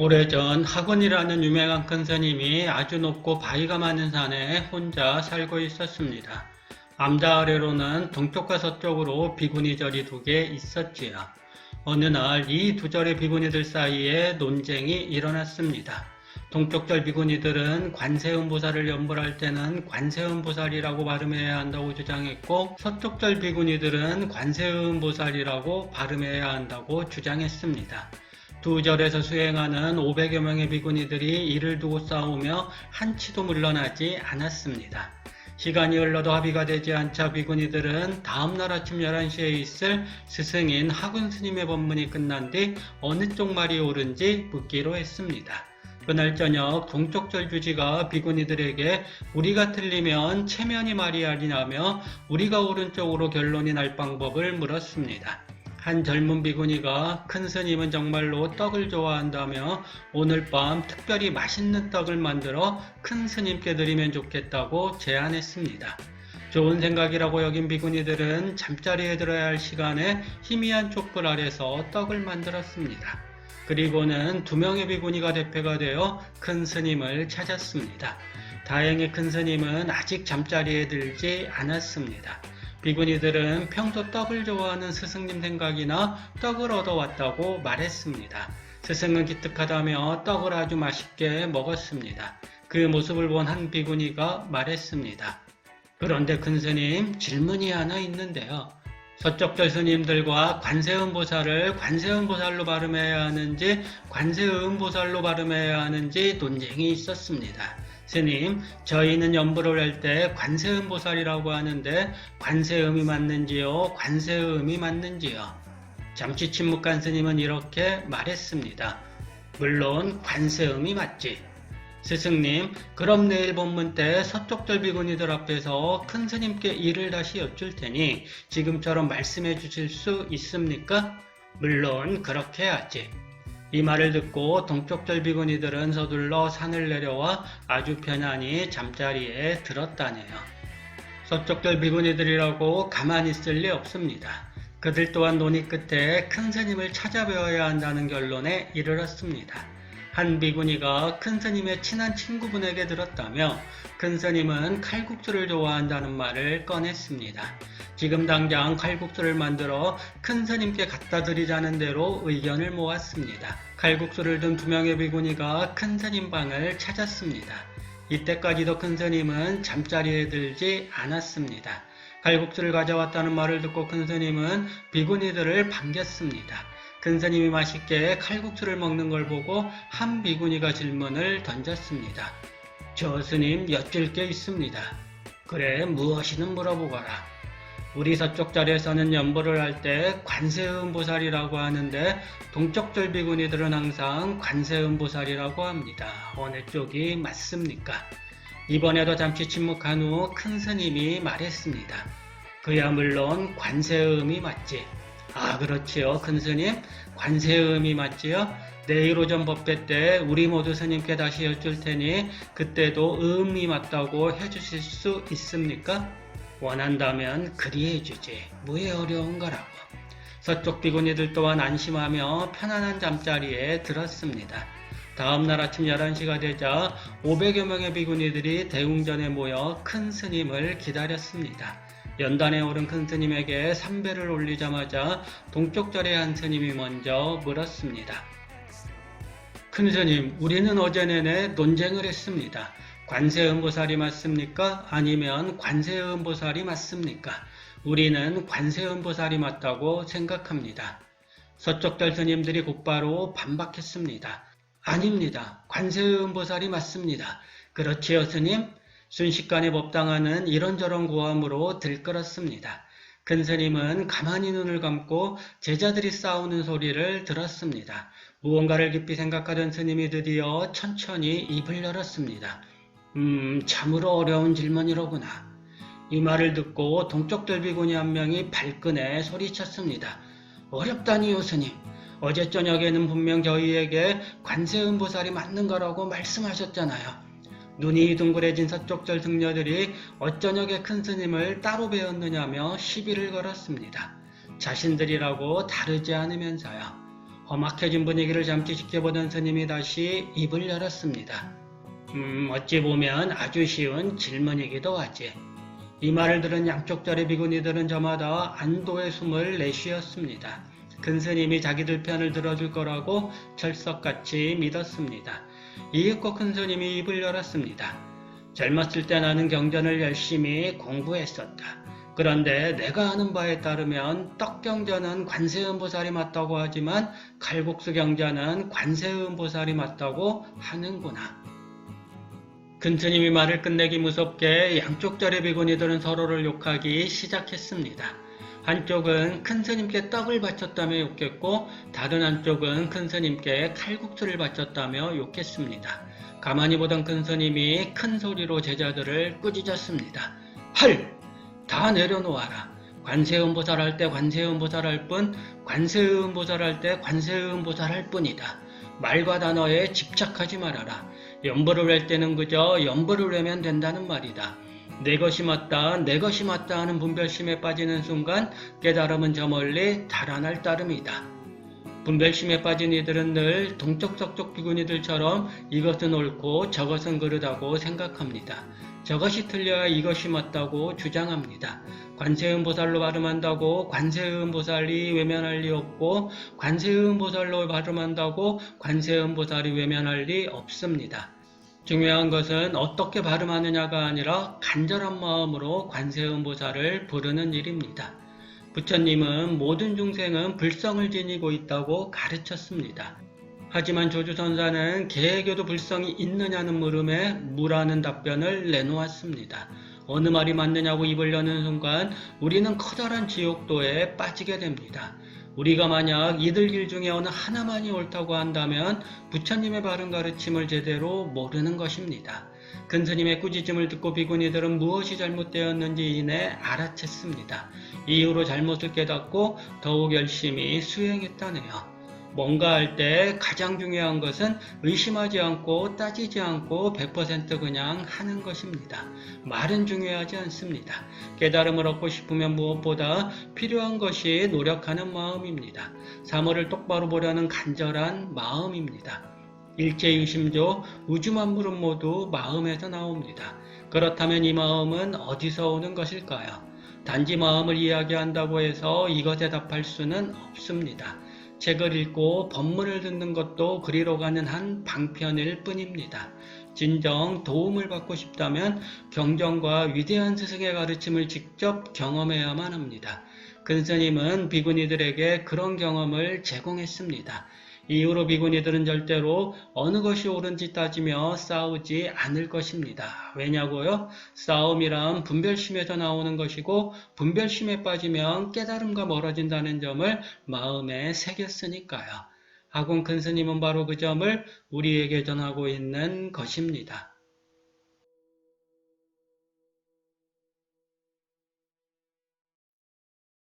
오래전 학원이라는 유명한 큰 스님이 아주 높고 바위가 많은 산에 혼자 살고 있었습니다. 암자 아래로는 동쪽과 서쪽으로 비구니 절이 두 개 있었지요. 어느 날 이 두 절의 비구니들 사이에 논쟁이 일어났습니다. 동쪽 절 비구니들은 관세음보살을 연불할 때는 관세음보살이라고 발음해야 한다고 주장했고, 서쪽 절 비구니들은 관세음보살이라고 발음해야 한다고 주장했습니다. 두 절에서 수행하는 500여 명의 비구니들이 이를 두고 싸우며 한치도 물러나지 않았습니다. 시간이 흘러도 합의가 되지 않자 비구니들은 다음날 아침 11시에 있을 스승인 하군 스님의 법문이 끝난 뒤 어느 쪽 말이 옳은지 묻기로 했습니다. 그날 저녁 동쪽 절 주지가 비구니들에게 우리가 틀리면 체면이 말이 아니라며 우리가 옳은 쪽으로 결론이 날 방법을 물었습니다. 한 젊은 비구니가 큰 스님은 정말로 떡을 좋아한다며 오늘 밤 특별히 맛있는 떡을 만들어 큰 스님께 드리면 좋겠다고 제안했습니다. 좋은 생각이라고 여긴 비구니들은 잠자리에 들어야 할 시간에 희미한 촛불 아래서 떡을 만들었습니다. 그리고는 2명의 비구니가 대표가 되어 큰 스님을 찾았습니다. 다행히 큰 스님은 아직 잠자리에 들지 않았습니다. 비구니들은 평소 떡을 좋아하는 스승님 생각이나 떡을 얻어왔다고 말했습니다. 스승은 기특하다며 떡을 아주 맛있게 먹었습니다. 그 모습을 본 한 비구니가 말했습니다. 그런데 큰 스님, 질문이 하나 있는데요. 서쪽절 스님들과 관세음보살을 관세음보살로 발음해야 하는지 관세음보살로 발음해야 하는지 논쟁이 있었습니다. 스님, 저희는 연불을 할 때 관세음보살이라고 하는데 관세음이 맞는지요? 관세음이 맞는지요? 잠시 침묵한 스님은 이렇게 말했습니다. 물론 관세음이 맞지. 스승님, 그럼 내일 법문 때 서쪽절 비구니들 앞에서 큰 스님께 일을 다시 여쭐 테니 지금처럼 말씀해 주실 수 있습니까? 물론 그렇게 하지. 이 말을 듣고 동쪽절 비구니들은 서둘러 산을 내려와 아주 편안히 잠자리에 들었다네요. 서쪽절 비구니들이라고 가만히 있을 리 없습니다. 그들 또한 논의 끝에 큰 스님을 찾아뵈어야 한다는 결론에 이르렀습니다. 한 비구니가 큰 스님의 친한 친구분에게 들었다며 큰 스님은 칼국수를 좋아한다는 말을 꺼냈습니다. 지금 당장 칼국수를 만들어 큰 스님께 갖다 드리자는 대로 의견을 모았습니다. 칼국수를 든 2명의 비구니가 큰 스님 방을 찾았습니다. 이때까지도 큰 스님은 잠자리에 들지 않았습니다. 칼국수를 가져왔다는 말을 듣고 큰 스님은 비구니들을 반겼습니다. 큰 스님이 맛있게 칼국수를 먹는 걸 보고 한 비구니가 질문을 던졌습니다. 저 스님 여쭐 게 있습니다. 그래, 무엇이든 물어보거라. 우리 서쪽 절에서는 연불을 할 때 관세음보살이라고 하는데 동쪽절 비구니들은 항상 관세음보살이라고 합니다. 어느 쪽이 맞습니까? 이번에도 잠시 침묵한 후 큰 스님이 말했습니다. 그야 물론 관세음이 맞지. 아, 그렇지요, 큰 스님. 관세음이 맞지요? 내일 오전 법회 때 우리 모두 스님께 다시 여쭐 테니 그때도 음이 맞다고 해주실 수 있습니까? 원한다면 그리 해주지. 뭐에 어려운 거라고. 서쪽 비구니들 또한 안심하며 편안한 잠자리에 들었습니다. 다음날 아침 11시가 되자 500여 명의 비구니들이 대웅전에 모여 큰 스님을 기다렸습니다. 연단에 오른 큰 스님에게 삼배를 올리자마자 동쪽절의 한 스님이 먼저 물었습니다. 큰 스님, 우리는 어제 내내 논쟁을 했습니다. 관세음보살이 맞습니까? 아니면 관세음보살이 맞습니까? 우리는 관세음보살이 맞다고 생각합니다. 서쪽절 스님들이 곧바로 반박했습니다. 아닙니다. 관세음보살이 맞습니다. 그렇지요, 스님? 순식간에 법당하는 이런저런 고함으로 들끓었습니다. 큰 스님은 가만히 눈을 감고 제자들이 싸우는 소리를 들었습니다. 무언가를 깊이 생각하던 스님이 드디어 천천히 입을 열었습니다. 참으로 어려운 질문이로구나. 이 말을 듣고 동쪽절 비구니 한 명이 발끈해 소리쳤습니다. 어렵다니요, 스님. 어제 저녁에는 분명 저희에게 관세음보살이 맞는 거라고 말씀하셨잖아요. 눈이 둥그레진 서쪽절 승려들이 어쩌녁에 큰 스님을 따로 배웠느냐며 시비를 걸었습니다. 자신들이라고 다르지 않으면서요. 험악해진 분위기를 잠시 지켜보던 스님이 다시 입을 열었습니다. 어찌 보면 아주 쉬운 질문이기도 하지. 이 말을 들은 양쪽 자리 비구니들은 저마다 안도의 숨을 내쉬었습니다. 큰 스님이 자기들 편을 들어줄 거라고 철석같이 믿었습니다. 이윽고 큰 스님이 입을 열었습니다. 젊었을 때 나는 경전을 열심히 공부했었다. 그런데 내가 아는 바에 따르면 떡경전은 관세음보살이 맞다고 하지만 칼국수 경전은 관세음보살이 맞다고 하는구나. 큰 스님이 말을 끝내기 무섭게 양쪽 자리 비구니들은 서로를 욕하기 시작했습니다. 한쪽은 큰 스님께 떡을 바쳤다며 욕했고 다른 한쪽은 큰 스님께 칼국수를 바쳤다며 욕했습니다. 가만히 보던 큰 스님이 큰 소리로 제자들을 꾸짖었습니다. 헐! 다 내려놓아라. 관세음보살 할 때 관세음보살 할 뿐, 관세음보살 할 때 관세음보살 할 뿐이다. 말과 단어에 집착하지 말아라. 연보를 할 때는 그저 연보를 외면 된다는 말이다. 내 것이 맞다, 내 것이 맞다 하는 분별심에 빠지는 순간 깨달음은 저 멀리 달아날 따름이다. 분별심에 빠진 이들은 늘 동쪽서쪽 비구니들처럼 이것은 옳고 저것은 그르다고 생각합니다. 저것이 틀려야 이것이 맞다고 주장합니다. 관세음보살로 발음한다고 관세음보살이 외면할 리 없고 관세음보살로 발음한다고 관세음보살이 외면할 리 없습니다. 중요한 것은 어떻게 발음하느냐가 아니라 간절한 마음으로 관세음보살을 부르는 일입니다. 부처님은 모든 중생은 불성을 지니고 있다고 가르쳤습니다. 하지만 조주선사는 개에게도 불성이 있느냐는 물음에 무라는 답변을 내놓았습니다. 어느 말이 맞느냐고 입을 여는 순간 우리는 커다란 지옥도에 빠지게 됩니다. 우리가 만약 이들 길 중에 어느 하나만이 옳다고 한다면 부처님의 바른 가르침을 제대로 모르는 것입니다. 큰 스님의 꾸짖음을 듣고 비구니들은 무엇이 잘못되었는지 이내 알아챘습니다. 이후로 잘못을 깨닫고 더욱 열심히 수행했다네요. 뭔가 할 때 가장 중요한 것은 의심하지 않고 따지지 않고 100% 그냥 하는 것입니다. 말은 중요하지 않습니다. 깨달음을 얻고 싶으면 무엇보다 필요한 것이 노력하는 마음입니다. 사물을 똑바로 보려는 간절한 마음입니다. 일체유심조 우주만물은 모두 마음에서 나옵니다. 그렇다면 이 마음은 어디서 오는 것일까요? 단지 마음을 이야기한다고 해서 이것에 답할 수는 없습니다. 책을 읽고 법문을 듣는 것도 그리로 가는 한 방편일 뿐입니다. 진정 도움을 받고 싶다면 경전과 위대한 스승의 가르침을 직접 경험해야만 합니다. 큰 스님은 비구니들에게 그런 경험을 제공했습니다. 이후로 비구니들은 절대로 어느 것이 옳은지 따지며 싸우지 않을 것입니다. 왜냐고요? 싸움이란 분별심에서 나오는 것이고 분별심에 빠지면 깨달음과 멀어진다는 점을 마음에 새겼으니까요. 하군 큰 스님은 바로 그 점을 우리에게 전하고 있는 것입니다.